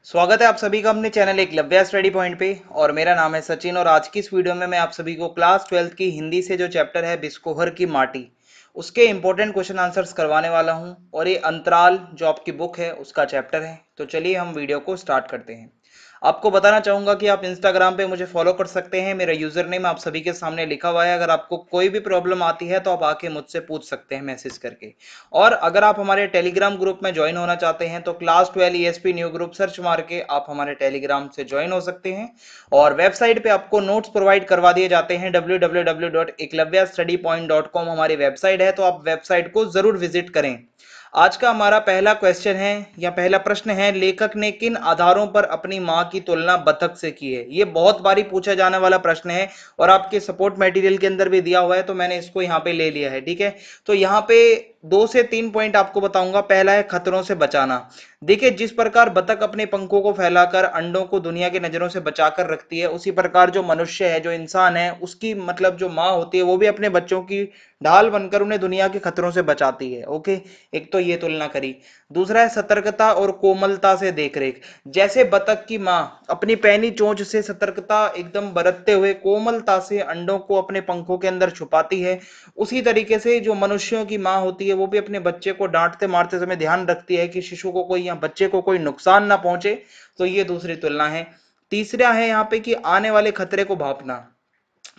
स्वागत है आप सभी का अपने चैनल एकलव्य स्टडी पॉइंट पे। और मेरा नाम है सचिन और आज की इस वीडियो में मैं आप सभी को क्लास 12th की हिंदी से जो चैप्टर है बिस्कोहर की माटी उसके इंपॉर्टेंट क्वेश्चन आंसर्स करवाने वाला हूं। और ये अंतराल जो आपकी बुक है उसका चैप्टर है। तो चलिए हम वीडियो को स्टार्ट करते हैं। आपको बताना चाहूंगा कि आप इंस्टाग्राम पे मुझे फॉलो कर सकते हैं। मेरा यूजर नेम आप सभी के सामने लिखा हुआ है। अगर आपको कोई भी प्रॉब्लम आती है तो आप आके मुझसे पूछ सकते हैं मैसेज करके। और अगर आप हमारे टेलीग्राम ग्रुप में ज्वाइन होना चाहते हैं तो class 12 ESP new group search मार के आप हमारे टेलीग्राम से ज्वाइन हो सकते हैं। और वेबसाइट पे आपको नोट्स प्रोवाइड करवा दिए जाते हैं। www.eklavyastudypoint.com हमारी वेबसाइट है, तो आप वेबसाइट को जरूर विजिट करें। आज का हमारा पहला क्वेश्चन है या पहला प्रश्न है, लेखक ने किन आधारों पर अपनी मां की तुलना बतख से की है। ये बहुत बारी पूछा जाने वाला प्रश्न है और आपके सपोर्ट मटेरियल के अंदर भी दिया हुआ है, तो मैंने इसको यहाँ पे ले लिया है। ठीक है, तो यहाँ पे 2 से 3 पॉइंट आपको बताऊंगा। पहला है खतरों से बचाना। देखिए, जिस प्रकार बतख अपने पंखों को फैलाकर अंडों को दुनिया की नजरों से बचाकर रखती है, उसी प्रकार जो मनुष्य है, जो इंसान है, उसकी मतलब जो माँ होती है वो भी अपने बच्चों की ढाल बनकर उन्हें दुनिया के खतरों से बचाती है। ओके, एक तो ये तुलना करी। दूसरा है सतर्कता और कोमलता से देखरेख। जैसे बतख की माँ अपनी पैनी चोंच से सतर्कता एकदम बरतते हुए कोमलता से अंडों को अपने पंखों के अंदर छुपाती है, उसी तरीके से जो मनुष्यों की माँ होती है वो भी अपने बच्चे को डांटते मारते समय ध्यान रखती है कि शिशु को कोई या बच्चे को कोई नुकसान ना पहुंचे। तो ये दूसरी तुलना है। तीसरा है यहाँ पे कि आने वाले खतरे को भांपना।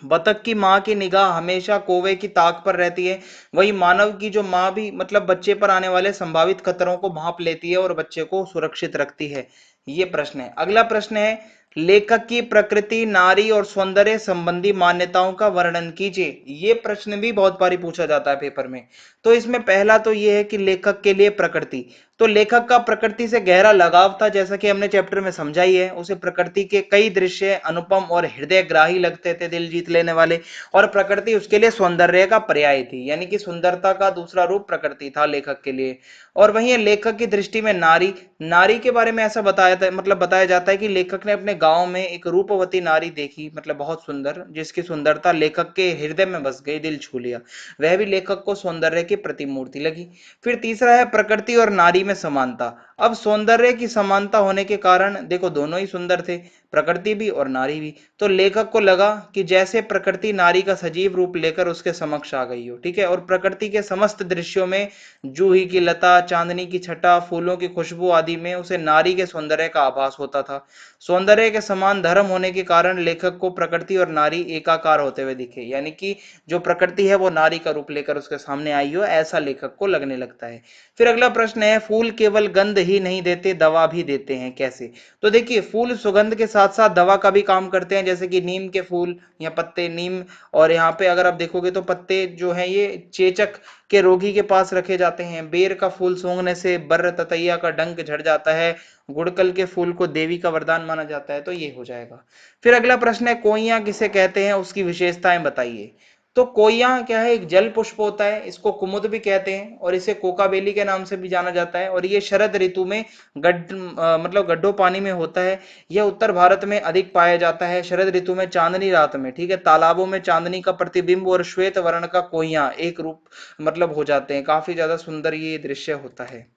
बतख की माँ की निगाह हमेशा कौवे की ताक पर रहती है। वही मानव की जो माँ भी मतलब बच्चे पर आने वाले संभावित खतरों को भांप लेती है और बच्चे को सुरक्षित रखती है। ये प्रश्न है। अगला प्रश्न है, लेखक की प्रकृति, नारी और सौंदर्य संबंधी मान्यताओं का वर्णन कीजिए। ये प्रश्न भी बहुत बारी पूछा जाता है पेपर में। तो इसमें पहला तो ये है कि लेखक के लिए प्रकृति। तो लेखक का प्रकृति से गहरा लगाव था, जैसा कि हमने चैप्टर में समझा ही है। उसे प्रकृति के कई दृश्य अनुपम और हृदयग्राही लगते थे, दिल जीत लेने वाले। और प्रकृति उसके लिए सौंदर्य का पर्याय थी, यानी कि सुंदरता का दूसरा रूप प्रकृति था लेखक के लिए। और वहीं लेखक की दृष्टि में नारी, नारी के बारे में ऐसा बताया था, मतलब बताया जाता है कि लेखक ने अपने गांव में एक रूपवती नारी देखी, मतलब बहुत सुंदर, जिसकी सुंदरता लेखक के हृदय में बस गई, दिल छू लिया। वह भी लेखक को सौंदर्य की प्रतिमूर्ति लगी। फिर तीसरा है प्रकृति और नारी में समानता। अब सौंदर्य की समानता होने के कारण देखो, दोनों ही सुंदर थे, प्रकृति भी और नारी भी। तो लेखक को लगा कि जैसे प्रकृति नारी का सजीव रूप लेकर उसके समक्ष आ गई हो। ठीक है, और प्रकृति के समस्त दृश्यों में, जूही की लता, चांदनी की छटा, फूलों की खुशबू आदि में उसे नारी के सौंदर्य का आभास होता था। सौंदर्य के समान धर्म होने के कारण लेखक को प्रकृति और नारी एकाकार होते हुए दिखे, यानी कि जो प्रकृति है वो नारी का रूप लेकर उसके सामने आई हो, ऐसा लेखक को लगने लगता है। फिर अगला प्रश्न है, फूल केवल गंध ही नहीं देते, दवा भी देते हैं, कैसे। तो देखिए, फूल सुगंध के साथ साथ दवा का भी काम करते हैं, जैसे कि नीम के फूल या पत्ते, नीम। और यहाँ पे अगर आप देखोगे तो पत्ते जो है ये चेचक के रोगी के पास रखे जाते हैं। बेर का फूल सूंघने से बर्र ततैया का डंक झड़ जाता है। गुड़कल के फूल को देवी का वरदान माना जाता है। तो ये हो जाएगा। फिर अगला प्रश्न है, कोइया किसे कहते हैं, उसकी विशेषताएं बताइए। तो कोइया क्या है, एक जल पुष्प होता है। इसको कुमुद भी कहते हैं और इसे कोकाबेली के नाम से भी जाना जाता है। और ये शरद ऋतु में मतलब गड्ढों पानी में होता है। यह उत्तर भारत में अधिक पाया जाता है शरद ऋतु में, चांदनी रात में। ठीक है, तालाबों में चांदनी का प्रतिबिंब और श्वेत वर्ण का कोइया एक रूप मतलब हो जाते हैं। काफी ज्यादा सुंदर ये दृश्य होता है।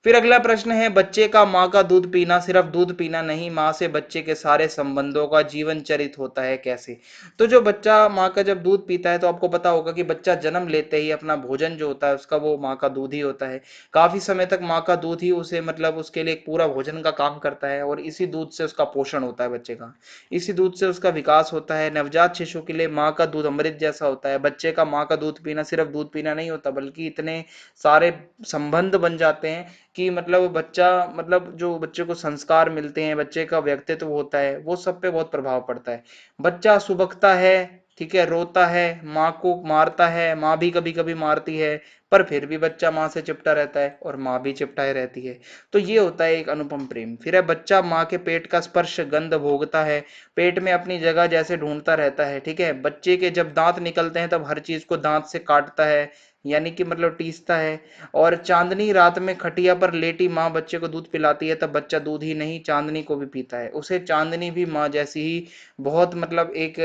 फिर अगला प्रश्न है, बच्चे का माँ का दूध पीना सिर्फ दूध पीना नहीं, माँ से बच्चे के सारे संबंधों का जीवन चरित होता है, कैसे। तो जो बच्चा माँ का जब दूध पीता है, तो आपको पता होगा कि बच्चा जन्म लेते ही अपना भोजन जो होता है उसका वो माँ का दूध ही होता है। काफी समय तक माँ का दूध ही उसे मतलब उसके लिए एक पूरा भोजन का काम करता है। और इसी दूध से उसका पोषण होता है बच्चे का, इसी दूध से उसका विकास होता है। नवजात शिशु के लिए माँ का दूध अमृत जैसा होता है। बच्चे का माँ का दूध पीना सिर्फ दूध पीना नहीं होता, बल्कि इतने सारे संबंध बन जाते हैं कि मतलब बच्चा, मतलब जो बच्चे को संस्कार मिलते हैं, बच्चे का व्यक्तित्व होता है, वो सब पे बहुत प्रभाव पड़ता है। बच्चा सुबकता है, ठीक है, रोता है, माँ को मारता है, माँ भी कभी कभी मारती है, पर फिर भी बच्चा माँ से चिपटा रहता है और माँ भी चिपटाए रहती है। तो ये होता है एक अनुपम प्रेम। फिर है, बच्चा माँ के पेट का स्पर्श गंध भोगता है, पेट में अपनी जगह जैसे ढूंढता रहता है। ठीक है, बच्चे के जब दांत निकलते हैं तब हर चीज को दांत से काटता है, यानी कि मतलब टीसता है। और चांदनी रात में खटिया पर लेटी माँ बच्चे को दूध पिलाती है, तब बच्चा दूध ही नहीं चांदनी को भी पीता है। उसे चांदनी भी माँ जैसी ही बहुत मतलब एक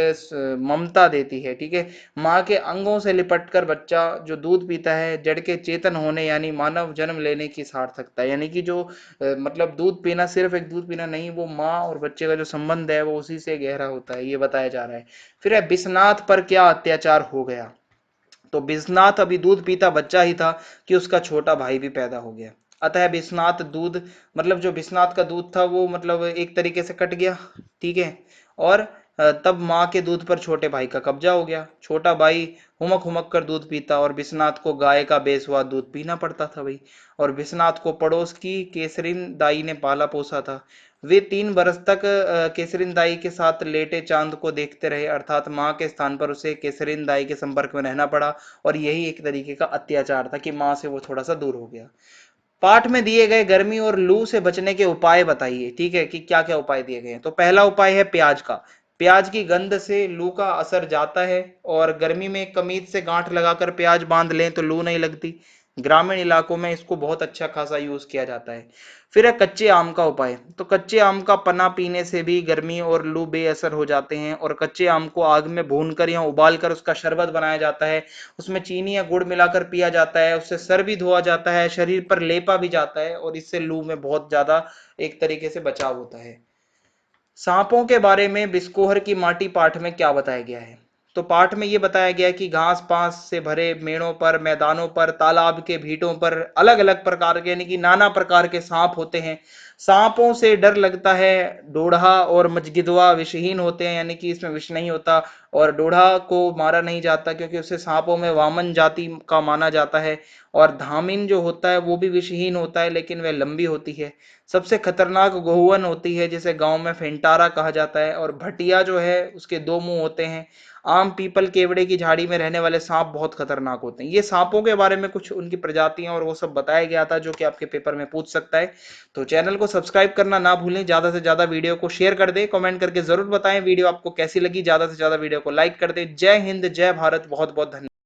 ममता देती है। ठीक है, माँ के अंगों से लिपट कर बच्चा जो दूध पीता है, जड़ के चेतन होने यानी मानव जन्म लेने की सार्थकता है। यानी कि जो मतलब दूध पीना सिर्फ एक दूध पीना नहीं, वो माँ और बच्चे का जो संबंध है वो उसी से गहरा होता है, ये बताया जा रहा है। फिर है बिस्नाथ पर क्या अत्याचार हो गया। तो बिस्नाथ अभी दूध पीता बच्चा ही था कि उसका छोटा भाई भी पैदा हो गया। अतः बिस्नाथ दूध मतलब जो बिस्नाथ का दूध था वो मतलब एक तरीके से कट गया। ठीक है, और तब माँ के दूध पर छोटे भाई का कब्जा हो गया। छोटा भाई हुमक हुमक कर दूध पीता और बिस्नाथ को गाय का बेस्वाद दूध पीना पड़ता था भाई। और बिस्नाथ को पड़ोस की केसरिन दाई ने पाला पोसा था। वे 3 बरस तक केसरिन दाई के साथ लेटे चांद को देखते रहे, अर्थात माँ के स्थान पर उसे केसरिन दाई के संपर्क में रहना पड़ा। और यही एक तरीके का अत्याचार था कि माँ से वो थोड़ा सा दूर हो गया। पाठ में दिए गए गर्मी और लू से बचने के उपाय बताइए। ठीक है, कि क्या क्या उपाय दिए गए हैं। तो पहला उपाय है प्याज का। प्याज की गंध से लू का असर जाता है, और गर्मी में कमीज से गांठ लगाकर प्याज बांध लें तो लू नहीं लगती। ग्रामीण इलाकों में इसको बहुत अच्छा खासा यूज किया जाता है। फिर है कच्चे आम का उपाय। तो कच्चे आम का पन्ना पीने से भी गर्मी और लू बेअसर हो जाते हैं। और कच्चे आम को आग में भूनकर या उबाल कर उसका शरबत बनाया जाता है, उसमें चीनी या गुड़ मिलाकर पिया जाता है, उससे सर भी धोआ जाता है, शरीर पर लेपा भी जाता है, और इससे लू में बहुत ज्यादा एक तरीके से बचाव होता है। सांपों के बारे में बिस्कोहर की माटी पाठ में क्या बताया गया है। तो पाठ में यह बताया गया कि घास पास से भरे मेड़ों पर, मैदानों पर, तालाब के भीटों पर अलग अलग प्रकार के यानी कि नाना प्रकार के सांप होते हैं। सांपों से डर लगता है। डोढ़ा और मजगिदवा विषहीन होते हैं, यानी कि इसमें विष नहीं होता। और डोढ़ा को मारा नहीं जाता क्योंकि उसे सांपों में वामन जाति का माना जाता है। और धामिन जो होता है वो भी विषहीन होता है, लेकिन वह लंबी होती है। सबसे खतरनाक गोहुवन होती है, जिसे गांव में फेंटारा कहा जाता है। और भटिया जो है उसके 2 मुंह होते हैं। आम, पीपल, केवड़े की झाड़ी में रहने वाले सांप बहुत खतरनाक होते हैं। ये सांपों के बारे में कुछ उनकी प्रजातियां और वो सब बताया गया था, जो कि आपके पेपर में पूछ सकता है। तो चैनल को सब्सक्राइब करना ना भूलें, ज्यादा से ज्यादा वीडियो को शेयर कर दें, कमेंट करके जरूर बताएं वीडियो आपको कैसी लगी, ज्यादा से ज्यादा वीडियो को लाइक कर दें। जय हिंद, जय भारत, बहुत बहुत धन्यवाद।